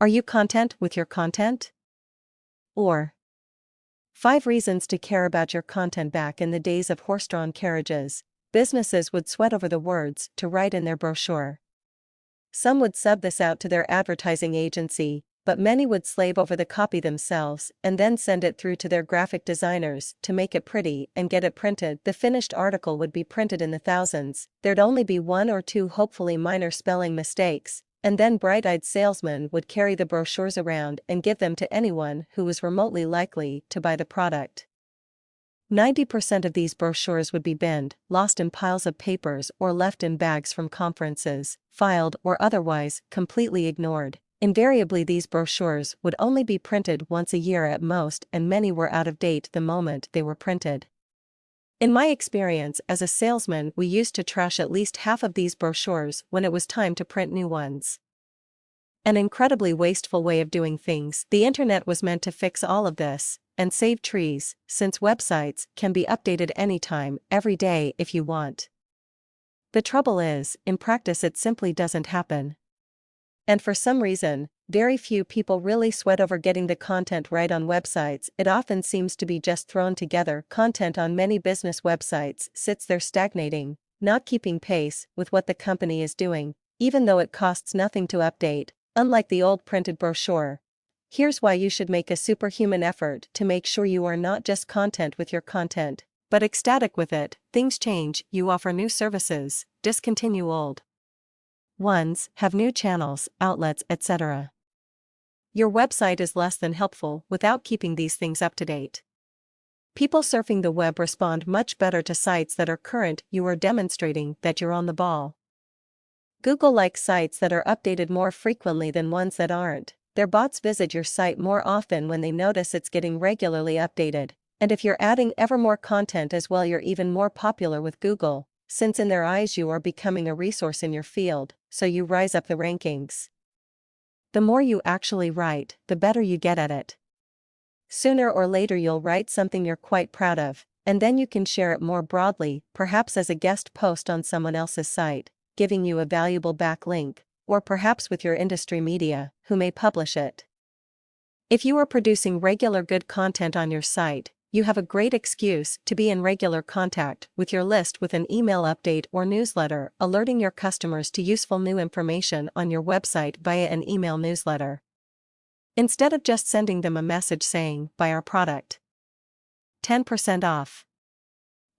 Are you content with your content? Or 5 reasons to care about your content. Back in the days of horse-drawn carriages, businesses would sweat over the words to write in their brochure. Some would sub this out to their advertising agency, but many would slave over the copy themselves and then send it through to their graphic designers to make it pretty and get it printed. The finished article would be printed in the thousands, there'd only be 1 or 2 hopefully minor spelling mistakes, and then bright-eyed salesmen would carry the brochures around and give them to anyone who was remotely likely to buy the product. 90% of these brochures would be binned, lost in piles of papers, or left in bags from conferences, filed or otherwise completely ignored. Invariably, these brochures would only be printed once a year at most, and many were out of date the moment they were printed. In my experience as a salesman, we used to trash at least half of these brochures when it was time to print new ones. An incredibly wasteful way of doing things. The internet was meant to fix all of this and save trees, since websites can be updated anytime, every day if you want. The trouble is, in practice it simply doesn't happen. And for some reason, very few people really sweat over getting the content right on websites. It often seems to be just thrown together. Content on many business websites sits there stagnating, not keeping pace with what the company is doing, even though it costs nothing to update, unlike the old printed brochure. Here's why you should make a superhuman effort to make sure you are not just content with your content, but ecstatic with it. Things change, you offer new services, discontinue old ones, have new channels, outlets, etc. Your website is less than helpful without keeping these things up to date. People surfing the web respond much better to sites that are current. You are demonstrating that you're on the ball. Google likes sites that are updated more frequently than ones that aren't. Their bots visit your site more often when they notice it's getting regularly updated, and if you're adding ever more content as well, you're even more popular with Google, since in their eyes you are becoming a resource in your field, so you rise up the rankings. The more you actually write, the better you get at it. Sooner or later you'll write something you're quite proud of, and then you can share it more broadly, perhaps as a guest post on someone else's site, giving you a valuable backlink, or perhaps with your industry media, who may publish it. If you are producing regular good content on your site, you have a great excuse to be in regular contact with your list with an email update or newsletter, alerting your customers to useful new information on your website via an email newsletter. Instead of just sending them a message saying, "Buy our product. 10% off."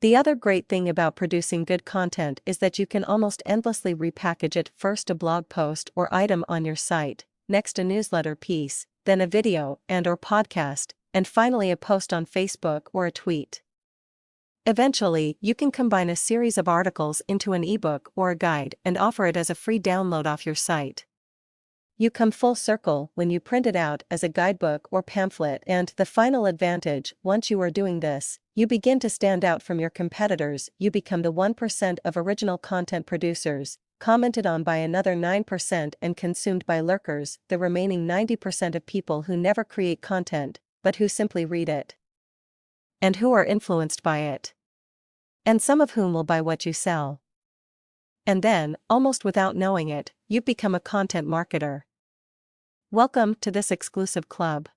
The other great thing about producing good content is that you can almost endlessly repackage it, first a blog post or item on your site, next a newsletter piece, then a video and/or podcast, and finally a post on Facebook or a tweet. Eventually, you can combine a series of articles into an ebook or a guide and offer it as a free download off your site. You come full circle when you print it out as a guidebook or pamphlet, and the final advantage, once you are doing this, you begin to stand out from your competitors. You become the 1% of original content producers, commented on by another 9% and consumed by lurkers, the remaining 90% of people who never create content, but who simply read it. And who are influenced by it. And some of whom will buy what you sell. And then, almost without knowing it, you've become a content marketer. Welcome to this exclusive club.